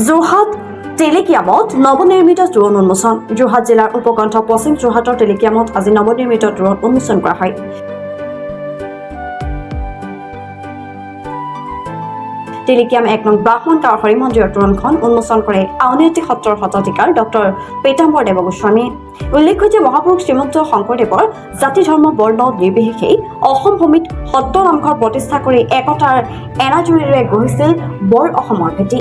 যোৰহাট টেলিকিয়ামত নৱনিৰ্মিত তোৰণ উন্মোচন। যোৰহাট জিলাৰ উপকণ্ঠ পশ্চিম যোৰহাটৰ টেলিকিয়ামত আজি নৱনিৰ্মিত তোৰণ উন্মোচন কৰা হয়। টেলিকিয়াম ১ নং ব্ৰাহ্মণ গাঁৱৰ হৰি মন্দিৰৰ তোৰণখন উন্মোচন কৰে আউনীআটী সত্ৰৰ সত্ৰাধিকাৰ ডক্টৰ পীতাম্বৰ দেৱ গোস্বামী। উল্লেখ্য যে মহাপুৰুষ শ্ৰীমন্ত শংকৰদেৱৰ জাতি ধৰ্ম বৰ্ণ নিৰ্বিশেষেই অসম ভূমিত সত্ৰ নামঘৰ প্ৰতিষ্ঠা কৰি একতাৰ এনাজৰীৰে গঢ়িছিল বৰ অসমৰ ভেটি।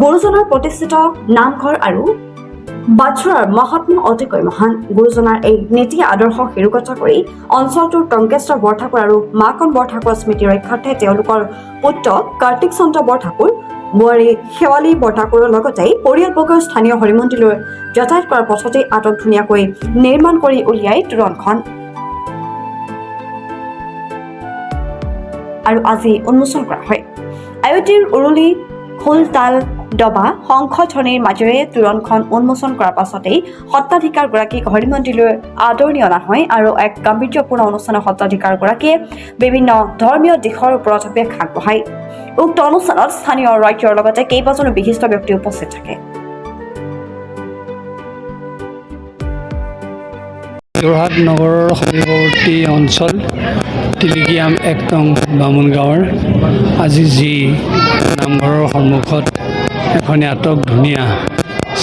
গুৰুজনাৰ প্ৰতিষ্ঠিত নামঘৰ আৰু বাছুৰাৰ মহাত্মা অতিকৈ মহান। গুৰুজনাৰ এই নীতি আদৰ্শ শিৰোগত কৰি অঞ্চলটোৰ টংকেশ্বৰ বৰঠাকুৰ আৰু মাকন বৰঠাকুৰৰ স্মৃতি ৰক্ষাৰ্থে তেওঁলোকৰ পুত্ৰ কাৰ্তিক চন্দ্ৰ বৰঠাকুৰ, বোৱাৰী শেৱালী বৰঠাকুৰৰ লগতে পৰিয়ালবৰ্গৰ স্থানীয় হৰিমন্দিৰলৈ যাতায়াত কৰাৰ পথতে আটক ধুনীয়াকৈ নিৰ্মাণ কৰি উলিয়াই তোৰণখন আৰু আজি উন্মোচন কৰা হয়। আয়তীৰ উৰুলি খোল তাল ডবা শংখধ্বনিৰ মাজেৰে তোৰণখন উন্মোচন কৰাৰ পাছতেই সত্ৰাধিকাৰগৰাকীক হৰিমন্দিৰলৈ আদৰণি অনা হয় আৰু এক গাম্ভীৰ্যপূৰ্ণ অনুষ্ঠানত সত্ৰাধিকাৰগৰাকীয়ে বিভিন্ন ধৰ্মীয় দিশৰ ওপৰত ব্যাখ্যা আগবঢ়ায়। উক্ত অনুষ্ঠানত স্থানীয় ৰাজ্যৰ লগতে কেইবাজনো বিশিষ্ট ব্যক্তি উপস্থিত থাকে। যোৰহাট নগৰৰ সমীপৱৰ্তী অঞ্চল টেলিকিয়াম ১ নং বামুণ গাঁৱৰ আজি যি নামঘৰৰ সন্মুখত এখন আটক ধুনীয়া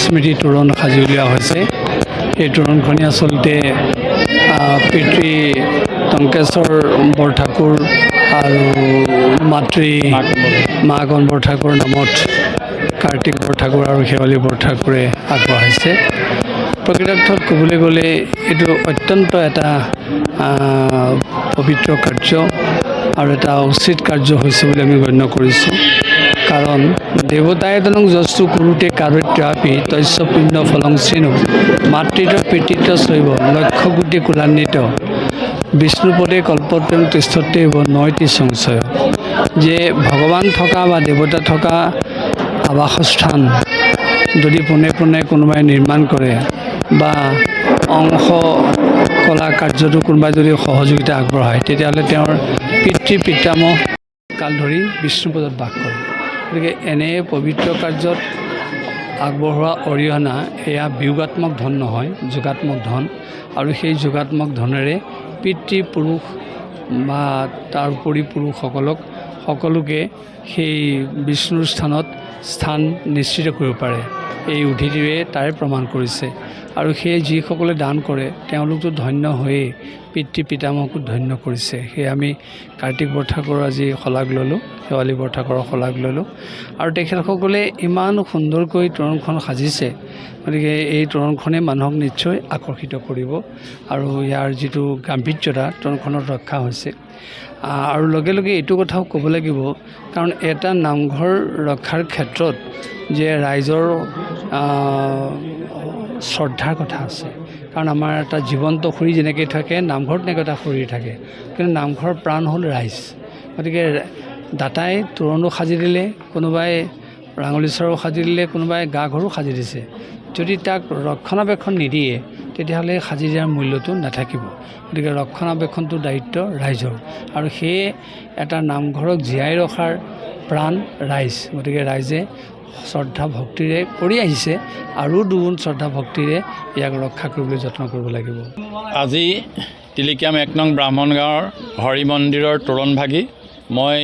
স্মৃতি তোৰণ সাজি উলিওৱা হৈছে। এই তোৰণখনি আচলতে পিতৃ টংকেশ্বৰ বৰঠাকুৰ আৰু মাতৃ মাকন বৰঠাকুৰ নামত কাৰ্তিক বৰঠাকুৰ আৰু শেৱালী বৰঠাকুৰে আগবঢ়াইছে। প্ৰকৃতাৰ্থত ক'বলৈ গ'লে এইটো অত্যন্ত এটা পবিত্ৰ কাৰ্য আৰু এটা উচিত কাৰ্য হৈছে বুলি আমি গণ্য কৰিছোঁ। কাৰণ দেৱতাই তনং যস্তু কুৰুতে কাৰুত্যাপি তস্য পুণ্য ফলং শ্ৰীণু মাতৃত্ব পিতৃত্ব শৈৱ লক্ষ্য কোটি কুলান্বিত বিষ্ণুপদে কল্পপ্ৰেম তিষ্ঠতেব নৈতি সংশয়। যে ভগৱান থকা বা দেৱতা থকা আৱাসস্থান যদি পোনে পোনে কোনোবাই নিৰ্মাণ কৰে বা অংশ কলা কাৰ্যটো কোনোবাই যদি সহযোগিতা আগবঢ়ায় তেতিয়াহ'লে তেওঁৰ পিতৃ পিতামহ কাল ধৰি বিষ্ণুপদত বাস কৰে। গতিকে এনে পবিত্ৰ কাৰ্যত আগবঢ়োৱা অৰিহণা এয়া বিয়োগাত্মক ধন নহয়, যোগাত্মক ধন। আৰু সেই যোগাত্মক ধনেৰে পিতৃ পুৰুষ বা তাৰ উপৰি পুৰুষসকলক সকলোকে সেই বিষ্ণুৰ স্থান নিশ্চিত কৰিব পাৰে। এই উদ্ধৃতিৰে তাৰে প্ৰমাণ কৰিছে। আৰু সেই যিসকলে দান কৰে তেওঁলোকতো ধন্য হৈয়ে পিতৃ পিতামহকো ধন্য কৰিছে। সেয়ে আমি কাৰ্তিক বৰঠাকুৰৰ আজি শলাগ ল'লোঁ, শেৱালী বৰঠাকুৰৰ শলাগ ল'লোঁ। আৰু তেখেতসকলে ইমান সুন্দৰকৈ তোৰণখন সাজিছে, গতিকে এই তোৰণখনে মানুহক নিশ্চয় আকৰ্ষিত কৰিব আৰু ইয়াৰ যিটো গাম্ভীৰ্যতা তোৰণখনত ৰক্ষা হৈছে। আৰু লগে লগে এইটো কথাও ক'ব লাগিব, কাৰণ এটা নামঘৰ ৰক্ষাৰ ক্ষেত্ৰত যে ৰাইজৰ শ্ৰদ্ধাৰ কথা আছে। কাৰণ আমাৰ এটা জীৱন্ত খৰি যেনেকৈ থাকে, নামঘৰত তেনেকৈ এটা খৰি থাকে, কিন্তু নামঘৰৰ প্ৰাণ হ'ল ৰাইজ। গতিকে দাতাই তোৰণো সাজি দিলে, কোনোবাই ৰাঙলী চৰাও সাজি দিলে, কোনোবাই গা ঘৰো সাজি দিছে। যদি তাক ৰক্ষণাবেক্ষণ নিদিয়ে তেতিয়াহ'লে সাজি দিয়াৰ মূল্যটো নাথাকিব। গতিকে ৰক্ষণাবেক্ষণটো দায়িত্ব ৰাইজৰ, আৰু সেয়ে এটা নামঘৰক জীয়াই ৰখাৰ প্ৰাণ ৰাইজ। গতিকে ৰাইজে শ্ৰদ্ধা ভক্তিৰে কৰি আহিছে আৰু দুগুণ শ্ৰদ্ধা ভক্তিৰে ইয়াক ৰক্ষা কৰিবলৈ যত্ন কৰিব লাগিব। আজি টেলিকিয়াম ১ নং ব্ৰাহ্মণ গাঁৱৰ হৰি মন্দিৰৰ তোৰণ ভাগি মই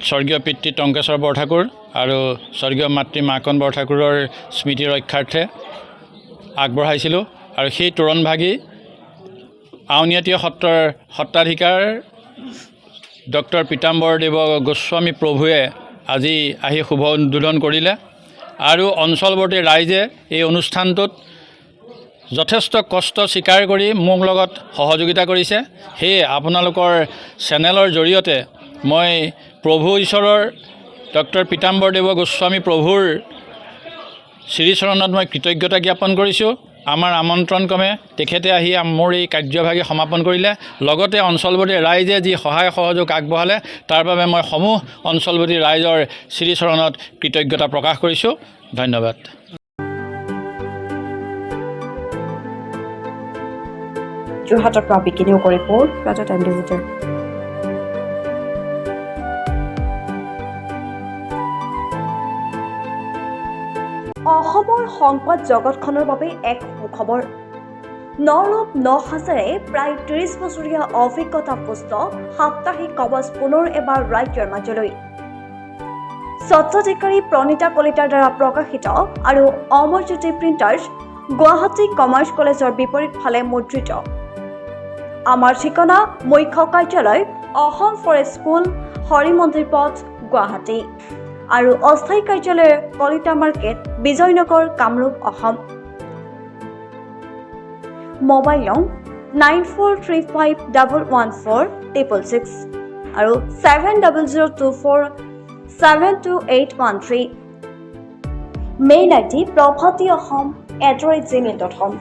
স্বৰ্গীয় পিতৃ টংকেশ্বৰ বৰঠাকুৰ আৰু স্বৰ্গীয় মাতৃ মাকন বৰঠাকুৰৰ স্মৃতি ৰক্ষাৰ্থে আগবঢ়াইছিলোঁ। আৰু সেই তোৰণ ভাগি আউনীআটী সত্ৰৰ সত্ৰাধিকাৰ ডক্টৰ পীতাম্বৰ দেৱ গোস্বামী প্ৰভুৱে আজি আহি শুভ উদ্বোধন কৰিলে। আৰু অঞ্চলৱৰ্তী ৰাইজে এই অনুষ্ঠানটোত যথেষ্ট কষ্ট স্বীকাৰ কৰি মোক লগত সহযোগিতা কৰিছে। সেয়ে আপোনালোকৰ চেনেলৰ জৰিয়তে মই প্ৰভু ঈশ্বৰৰ ডক্টৰ পীতাম্বৰ দেৱ গোস্বামী প্ৰভুৰ শ্ৰীচৰণত মই কৃতজ্ঞতা জ্ঞাপন কৰিছোঁ। আমাৰ আমন্ত্ৰণক্ৰমে তেখেতে আহি মোৰ এই কাৰ্যভাগি সমাপন কৰিলে। লগতে অঞ্চলৱৰ্তী ৰাইজে যি সহায় সহযোগ আগবঢ়ালে তাৰ বাবে মই সমূহ অঞ্চলৱৰ্তী ৰাইজৰ শ্ৰীচৰণত কৃতজ্ঞতা প্ৰকাশ কৰিছোঁ। ধন্যবাদ। যোৰহাটৰ পৰা বিকিনিও ৰিপৰ্ট ৰাজা টাইম ডিজিটেল। অসমৰ সংবাদ জগতখনৰ বাবে এক সুখবৰ। নৰূপ নসাজেৰে প্ৰায় ৩০ বছৰীয়া অভিজ্ঞতা পুষ্ট সাপ্তাহিক কবচ পুনৰ এবাৰ ৰাজ্যৰ মাজলৈ। স্বত্বাধিকাৰী প্ৰণীতা কলিতাৰ দ্বাৰা প্ৰকাশিত আৰু অমৰজ্যোতি প্ৰিণ্টাৰ্ছ গুৱাহাটী কমাৰ্চ কলেজৰ বিপৰীত ফালে মুদ্ৰিত। আমাৰ ঠিকনা মুখ্য কাৰ্যালয় অসম ফৰেষ্ট স্কুল, হৰি মন্দিৰ পথ, গুৱাহাটী আৰু অস্থায়ী কাৰ্যালয় কলিতা মাৰ্কেট, বিজয়নগৰ, কামৰূপ, অসম। মোবাইল নং 9435114666 আৰু 7002472813। Mail ID prabhati.ahom@gmail.com।